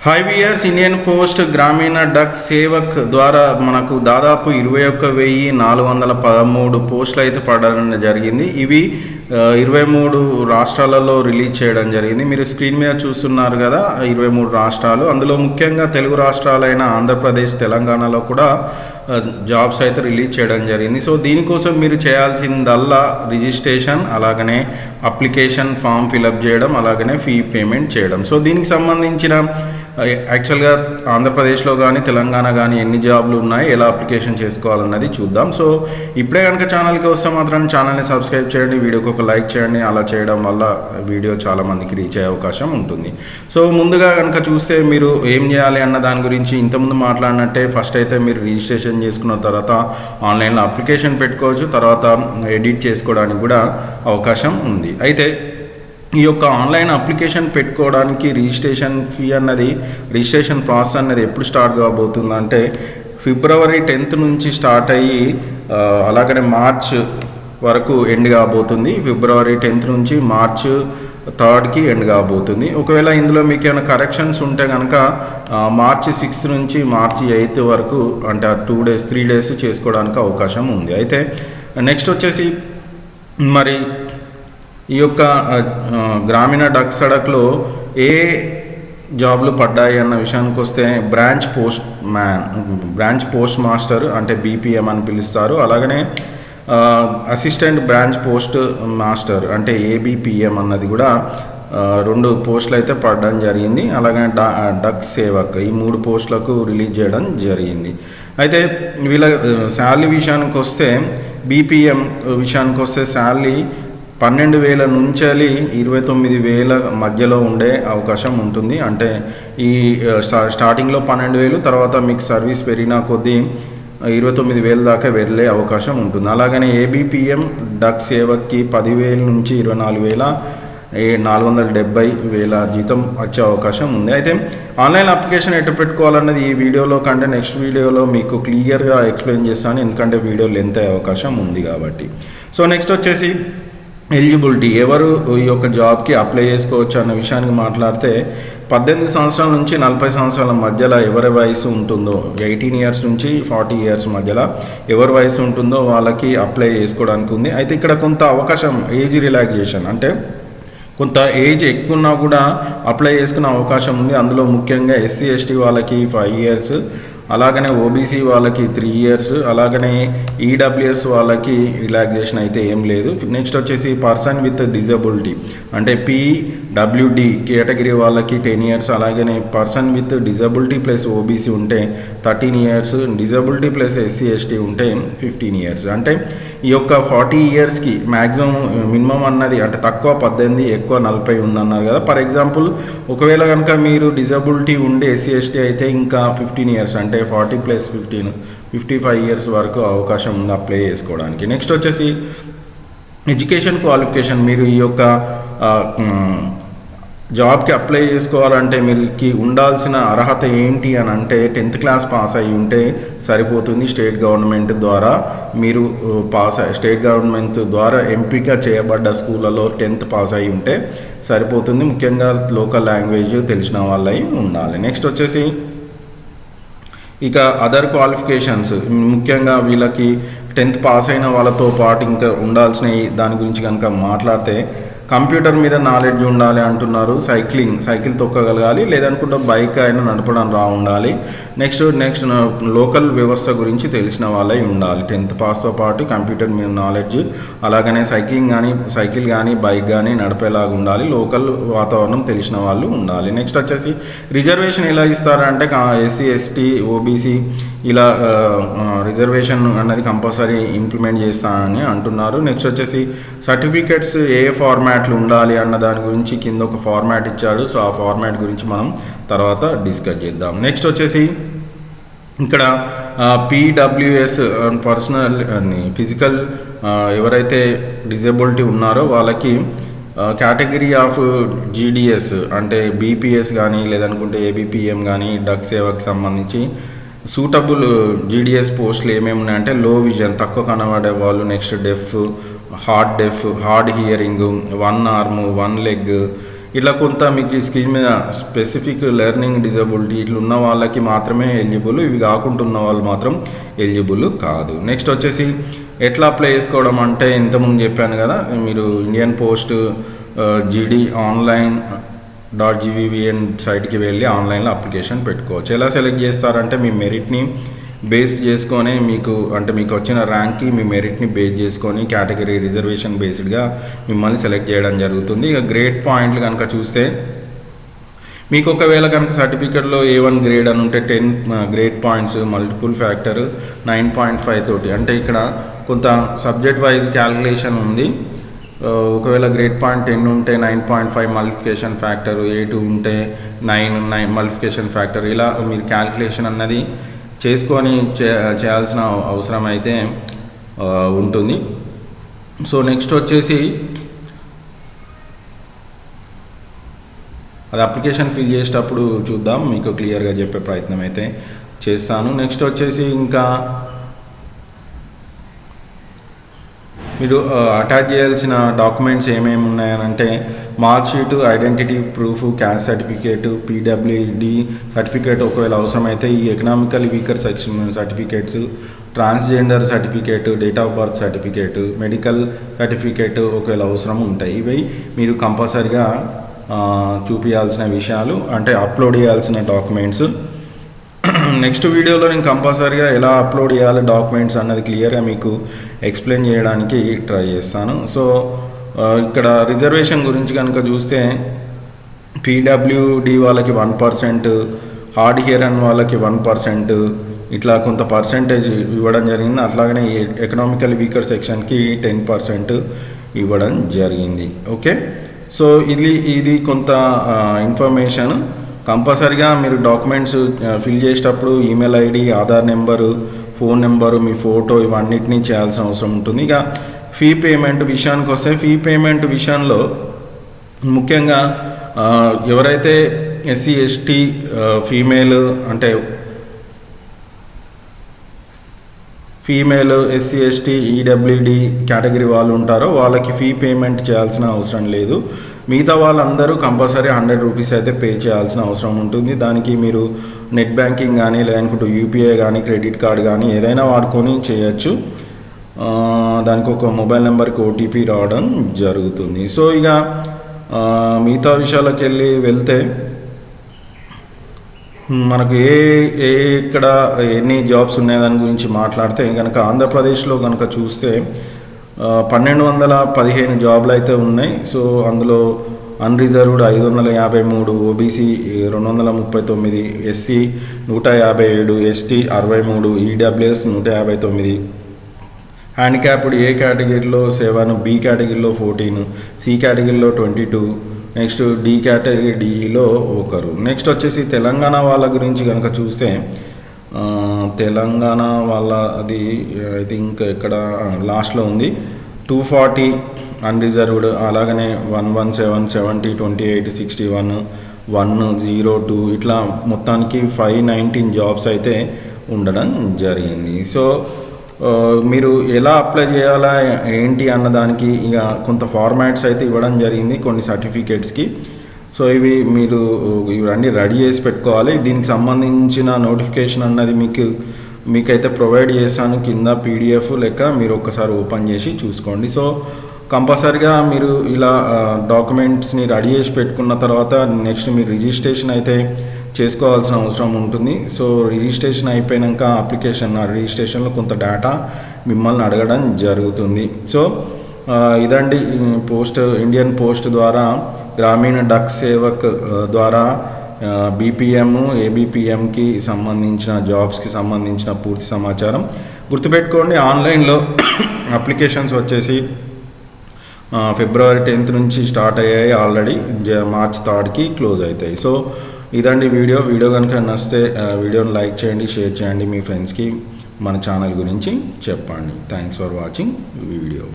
Hi viewers, Indian post గ్రామీణ duck Sevak ద్వారా మనకు దాదాపు 21,413 పోస్టులు అయితే పడడం జరిగింది. ఇవి 23 రాష్ట్రాలలో రిలీజ్ చేయడం జరిగింది. మీరు స్క్రీన్ మీద చూస్తున్నారు కదా, 23 రాష్ట్రాలు. అందులో ముఖ్యంగా తెలుగు రాష్ట్రాలైన ఆంధ్రప్రదేశ్, తెలంగాణలో కూడా జాబ్స్ అయితే రిలీజ్ చేయడం జరిగింది. సో దీనికోసం మీరు చేయాల్సిందల్లా రిజిస్ట్రేషన్, అలాగనే అప్లికేషన్ ఫామ్ ఫిలప్ చేయడం, అలాగనే ఫీ పేమెంట్ చేయడం. సో దీనికి సంబంధించిన యాక్చువల్గా ఆంధ్రప్రదేశ్లో కానీ తెలంగాణ కానీ ఎన్ని జాబ్లు ఉన్నాయి, ఎలా అప్లికేషన్ చేసుకోవాలన్నది చూద్దాం. సో ఇప్పుడే కనుక ఛానల్కి వస్తే మాత్రం ఛానల్ని సబ్స్క్రైబ్ చేయండి, వీడియోకి ఒక లైక్ చేయండి. అలా చేయడం వల్ల వీడియో చాలామందికి రీచ్ అయ్యే అవకాశం ఉంటుంది. సో ముందుగా కనుక చూస్తే మీరు ఏం చేయాలి అన్న దాని గురించి ఇంతకుముందు మాట్లాడినట్టే ఫస్ట్ అయితే మీరు రిజిస్ట్రేషన్ చేసుకున్న తర్వాత ఆన్లైన్లో అప్లికేషన్ పెట్టుకోవచ్చు, తర్వాత ఎడిట్ చేసుకోవడానికి కూడా అవకాశం ఉంది. అయితే ఈ యొక్క ఆన్లైన్ అప్లికేషన్ పెట్టుకోవడానికి రిజిస్ట్రేషన్ ఫీ అన్నది, రిజిస్ట్రేషన్ ప్రాసెస్ అన్నది ఎప్పుడు స్టార్ట్ కాబోతుందంటే ఫిబ్రవరి 10th నుంచి స్టార్ట్ అయ్యి అలాగనే మార్చ్ వరకు ఎండ్ కాబోతుంది. ఫిబ్రవరి 10th నుంచి మార్చ్ 3rd ఎండ్ కాబోతుంది. ఒకవేళ ఇందులో మీకు ఏమైనా కరెక్షన్స్ ఉంటే కనుక మార్చి 6th నుంచి మార్చి 8th వరకు, అంటే 3 days చేసుకోవడానికి అవకాశం ఉంది. అయితే నెక్స్ట్ వచ్చేసి మరి ఈ యొక్క గ్రామీణ డక్ సడక్లో ఏ జాబ్లు పడ్డాయి అన్న విషయానికి వస్తే బ్రాంచ్ పోస్ట్ మాస్టర్ అంటే బీపీఎం అని పిలుస్తారు. అలాగనే అసిస్టెంట్ బ్రాంచ్ పోస్ట్ మాస్టర్ అంటే ఏబిపిఎం అన్నది కూడా 2 పోస్టులు అయితే పడడం జరిగింది. అలాగే డక్ సేవక్ ఈ 3 పోస్టులకు రిలీజ్ చేయడం జరిగింది. అయితే వీళ్ళ శాలరీ విషయానికి వస్తే బీపీఎం విషయానికి వస్తే శాలరీ 12,000 నుంచి 29,000 మధ్యలో ఉండే అవకాశం ఉంటుంది. అంటే ఈ స్టార్టింగ్లో 12,000, తర్వాత మీకు సర్వీస్ పెరిగిన కొద్దీ 29,000 దాకా వెళ్ళే అవకాశం ఉంటుంది. అలాగనే ఏబిపిఎం డక్ సేవక్కి 10,000 నుంచి 24,470 జీతం వచ్చే అవకాశం ఉంది. అయితే ఆన్లైన్ అప్లికేషన్ ఎట్టు పెట్టుకోవాలన్నది ఈ వీడియోలో కంటే నెక్స్ట్ వీడియోలో మీకు క్లియర్గా ఎక్స్ప్లెయిన్ చేస్తాను, ఎందుకంటే వీడియో లెంత్ అయ్యే అవకాశం ఉంది కాబట్టి. సో నెక్స్ట్ వచ్చేసి ఎలిజిబిలిటీ, ఎవరు ఈ యొక్క జాబ్కి అప్లై చేసుకోవచ్చు అన్న విషయానికి మాట్లాడితే 18 సంవత్సరాల నుంచి 40 సంవత్సరాల మధ్యలో ఎవరి వయసు ఉంటుందో, 18 years నుంచి 40 years మధ్యలో ఎవరి వయసు ఉంటుందో వాళ్ళకి అప్లై చేసుకోవడానికి ఉంది. అయితే ఇక్కడ కొంత అవకాశం ఏజ్ రిలాక్సేషన్, అంటే కొంత ఏజ్ ఎక్కువ ఉన్నా కూడా అప్లై చేసుకునే అవకాశం ఉంది. అందులో ముఖ్యంగా ఎస్సీ ఎస్టీ వాళ్ళకి 5 years, అలాగనే ఓబీసీ వాళ్ళకి 3 years, అలాగనే ఈడబ్ల్యూఎస్ వాళ్ళకి రిలాక్సేషన్ అయితే ఏం లేదు. నెక్స్ట్ వచ్చేసి పర్సన్ విత్ డిజబిలిటీ అంటే పీడబ్ల్యూడి కేటగిరీ వాళ్ళకి 10 years, అలాగనే person with disability plus OBC ఉంటే 13 years, disability plus SC ST ఉంటే 15 years. అంటే ఈ యొక్క 40 yearsకి మ్యాక్సిమం మినిమం అన్నది, అంటే తక్కువ 18, ఎక్కువ 40 ఉందన్నారు కదా. ఫర్ ఎగ్జాంపుల్ ఒకవేళ కనుక మీరు డిజబిలిటీ ఉండి ఎస్సీ ఎస్టీ అయితే ఇంకా 15 years, అంటే 40 + 15 55 years వరకు అవకాశం ఉంది అప్లై చేసుకోవడానికి. నెక్స్ట్ వచ్చేసి ఎడ్యుకేషన్ క్వాలిఫికేషన్, మీరు ఈ యొక్క జాబ్కి అప్లై చేసుకోవాలంటే మీకు ఉండాల్సిన అర్హత ఏంటి అని అంటే 10th class పాస్ అయ్యి ఉంటే సరిపోతుంది. స్టేట్ గవర్నమెంట్ ద్వారా మీరు స్టేట్ గవర్నమెంట్ ద్వారా ఎంపిక చేయబడ్డ స్కూళ్ళలో 10th పాస్ అయ్యి ఉంటే సరిపోతుంది. ముఖ్యంగా లోకల్ లాంగ్వేజ్ తెలిసిన వాళ్ళై ఉండాలి. నెక్స్ట్ వచ్చేసి ఇక అదర్ క్వాలిఫికేషన్స్, ముఖ్యంగా వీళ్ళకి 10th పాస్ అయిన వాళ్ళతో పాటు ఇంకా ఉండాల్సిన దాని గురించి కనుక మాట్లాడితే కంప్యూటర్ మీద నాలెడ్జ్ ఉండాలి అంటున్నారు. సైకిల్ తొక్కగలగాలి, లేదనుకుంటే బైక్ అయినా నడపడం ఉండాలి. నెక్స్ట్ లోకల్ వ్యవస్థ గురించి తెలిసిన వాళ్ళై ఉండాలి. 10th పాస్తో పాటు కంప్యూటర్ మీద నాలెడ్జ్, అలాగనే సైకిల్ కానీ బైక్ కానీ నడిపేలాగా ఉండాలి. లోకల్ వాతావరణం తెలిసిన వాళ్ళు ఉండాలి. నెక్స్ట్ వచ్చేసి రిజర్వేషన్ ఎలా ఇస్తారంటే ఎస్సీ ఎస్టీ ఓబీసీ ఇలా రిజర్వేషన్ అన్నది కంపల్సరీ ఇంప్లిమెంట్ చేస్తానని అంటున్నారు. నెక్స్ట్ వచ్చేసి సర్టిఫికెట్స్ ఏ ఫార్మాట్లు ఉండాలి అన్న దాని గురించి కింద ఒక ఫార్మాట్ ఇచ్చాడు. సో ఆ ఫార్మాట్ గురించి మనం తర్వాత డిస్కస్ చేద్దాం. నెక్స్ట్ వచ్చేసి ఇక్కడ పీడబ్ల్యూఎస్ పర్సనల్ ఫిజికల్ ఎవరైతే డిజబిలిటీ ఉన్నారో వాళ్ళకి కేటగిరీ ఆఫ్ జీడిఎస్ అంటే బీపీఎస్ కానీ లేదనుకుంటే ఏబిపిఎం కానీ డక్ సేవకు సంబంధించి సూటబుల్ జీడిఎస్ పోస్టులు ఏమేమి ఉన్నాయంటే లో విజన్ తక్కువ కనబడే వాళ్ళు, నెక్స్ట్ డెఫ్, హార్డ్ హియరింగ్, 1 arm 1 leg, ఇట్లా కొంత మీకు ఈ స్క్రీన్ మీద స్పెసిఫిక్ లెర్నింగ్ డిజబిలిటీ ఇట్లా ఉన్న వాళ్ళకి మాత్రమే ఎలిజిబుల్, ఇవి కాకుండా ఉన్న వాళ్ళు మాత్రం ఎలిజిబుల్ కాదు. నెక్స్ట్ వచ్చేసి ఎట్లా అప్లై చేసుకోవడం అంటే ఇంతకుముందు చెప్పాను కదా, మీరు ఇండియన్ పోస్ట్ జీడీ online.gvvn సైట్కి వెళ్ళి ఆన్లైన్లో అప్లికేషన్ పెట్టుకోవచ్చు. ఎలా సెలెక్ట్ చేస్తారంటే మీ మెరిట్ని బేస్ చేసుకొని మీకు వచ్చిన ర్యాంక్కి మీ మెరిట్ని బేస్ చేసుకొని కేటగిరీ రిజర్వేషన్ బేస్డ్గా మిమ్మల్ని సెలెక్ట్ చేయడం జరుగుతుంది. ఇక గ్రేడ్ పాయింట్లు కనుక చూస్తే మీకు ఒకవేళ కనుక సర్టిఫికెట్లో A1 గ్రేడ్ అని ఉంటే 10 గ్రేడ్ పాయింట్స్ మల్టిపుల్ ఫ్యాక్టర్ 9.5 తోటి, అంటే ఇక్కడ కొంత సబ్జెక్ట్ వైజ్ క్యాలిక్యులేషన్ ఉంది. ఒకవేళ గ్రేడ్ పాయింట్ 10 ఉంటే 9.5 మల్టిప్లికేషన్ ఫ్యాక్టర్, A2 ఉంటే 9 మల్టిప్లికేషన్ ఫ్యాక్టర్, ఇలా మీరు క్యాలిక్యులేషన్ అన్నది చేసుకొని చేయాల్సిన అవసరం అయితే ఉంటుంది. సో నెక్స్ట్ వచ్చేసి అది అప్లికేషన్ ఫిల్ చేసేటప్పుడు చూద్దాం, మీకు క్లియర్గా చెప్పే ప్రయత్నం అయితే చేస్తాను. నెక్స్ట్ వచ్చేసి ఇంకా మీరు అటాచ్ చేయాల్సిన డాక్యుమెంట్స్ ఏమేమి ఉన్నాయనంటే mark sheet, identity proof, caste certificate, PWD certificate ఒకవేళ అవసరమైతే, ఈ economical weaker section certificates, transgender certificate, date of birth certificate, medical certificate ఒకవేళ అవసరం ఉంటాయి. ఇవి మీరు కంపల్సరిగా చూపించాల్సిన విషయాలు, అంటే అప్లోడ్ చేయాల్సిన డాక్యుమెంట్స్. నెక్స్ట్ వీడియోలో నేను కంపల్సరీగా ఎలా అప్లోడ్ చేయాలి డాక్యుమెంట్స్ అన్నది క్లియర్గా మీకు ఎక్స్ప్లెయిన్ చేయడానికి ట్రై చేస్తాను. సో ఇక్కడ రిజర్వేషన్ గురించి కనుక చూస్తే PWD వాళ్ళకి 1%, హార్డ్ హియరన్ వాళ్ళకి 1%, ఇట్లా కొంత పర్సెంటేజ్ ఇవ్వడం జరిగింది. అట్లాగనే ఎకనామికల్ వీకర్ సెక్షన్కి 10% ఇవ్వడం జరిగింది. ఓకే, సో ఇది కొంత ఇన్ఫర్మేషన్. కంపల్సరిగా మీరు డాక్యుమెంట్స్ ఫిల్ చేసేటప్పుడు email ID, Aadhaar number, phone number, మీ ఫోటో ఇవన్నిటినీ చేయాల్సిన అవసరం ఉంటుంది. ఇక ఫీ పేమెంట్ విషయానికి వస్తే, ఫీ పేమెంట్ విషయంలో ముఖ్యంగా ఎవరైతే SC ST female SC ST EWD category వాళ్ళు ఉంటారో వాళ్ళకి ఫీ పేమెంట్ చేయాల్సిన అవసరం లేదు. మిగతా వాళ్ళందరూ కంపల్సరీ 100 రూపీస్ అయితే పే చేయాల్సిన అవసరం ఉంటుంది. దానికి మీరు నెట్ బ్యాంకింగ్ కానీ, లేదంటే UPI కానీ, క్రెడిట్ కార్డ్ కానీ ఏదైనా వాడుకొని చేయొచ్చు. దానికి ఒక మొబైల్ నెంబర్కి OTP రావడం జరుగుతుంది. సో ఇక మిగతా విషయాలకు వెళ్తే మనకు ఇక్కడ ఎన్ని జాబ్స్ ఉన్నాయి దాని గురించి మాట్లాడితే కనుక ఆంధ్రప్రదేశ్లో కనుక చూస్తే 1215 జాబ్లు అయితే ఉన్నాయి. సో అందులో unreserved 553, OBC 239, SC 157, ST 63, EWS 159, handicapped A కేటగిరీలో 7, B కేటగిరీలో 14, C కేటగిరీలో 22, నెక్స్ట్ D కేటగిరీ DEలో 1. నెక్స్ట్ వచ్చేసి తెలంగాణ వాళ్ళ గురించి కనుక చూస్తే తెలంగాణ వాళ్ళ అది ఐ థింక్ ఇక్కడ లాస్ట్లో ఉంది 240 అన్రిజర్వ్డ్, అలాగనే 117, 70, 28, 61, 102 ఇట్లా మొత్తానికి 519 జాబ్స్ అయితే ఉండడం జరిగింది. సో మీరు ఎలా అప్లై చేయాలా ఏంటి అన్నదానికి ఇక కొంత ఫార్మాట్స్ అయితే ఇవ్వడం జరిగింది కొన్ని సర్టిఫికేట్స్కి. సో మీరు ఇవన్నీ రెడీ చేసి పెట్టుకోవాలి. దీనికి సంబంధించిన నోటిఫికేషన్ అన్నది మీకైతే ప్రొవైడ్ చేశాను కింద PDF లెక్క, మీరు ఒక్కసారి ఓపెన్ చేసి చూసుకోండి. సో కంపల్సరిగా మీరు ఇలా డాక్యుమెంట్స్ని రెడీ చేసి పెట్టుకున్న తర్వాత నెక్స్ట్ మీరు రిజిస్ట్రేషన్ అయితే చేసుకోవాల్సిన అవసరం ఉంటుంది. సో రిజిస్ట్రేషన్ అయిపోయాక రిజిస్ట్రేషన్లో కొంత డేటా మిమ్మల్ని అడగడం జరుగుతుంది. సో ఇదండి ఇండియన్ పోస్ట్ ద్వారా గ్రామీణ డక్ సేవక్ ద్వారా BPM, ABPMకి సంబంధించిన జాబ్స్కి సంబంధించిన పూర్తి సమాచారం. గుర్తుపెట్టుకోండి, ఆన్లైన్లో అప్లికేషన్స్ వచ్చేసి February 10th నుంచి స్టార్ట్ అయ్యాయి, ఆల్రెడీ March 3rdకి క్లోజ్ అవుతాయి. సో ఇదండి వీడియో కనుక నచ్చితే వీడియోని లైక్ చేయండి, షేర్ చేయండి, మీ ఫ్రెండ్స్కి మన ఛానల్ గురించి చెప్పండి. Thanks for watching video.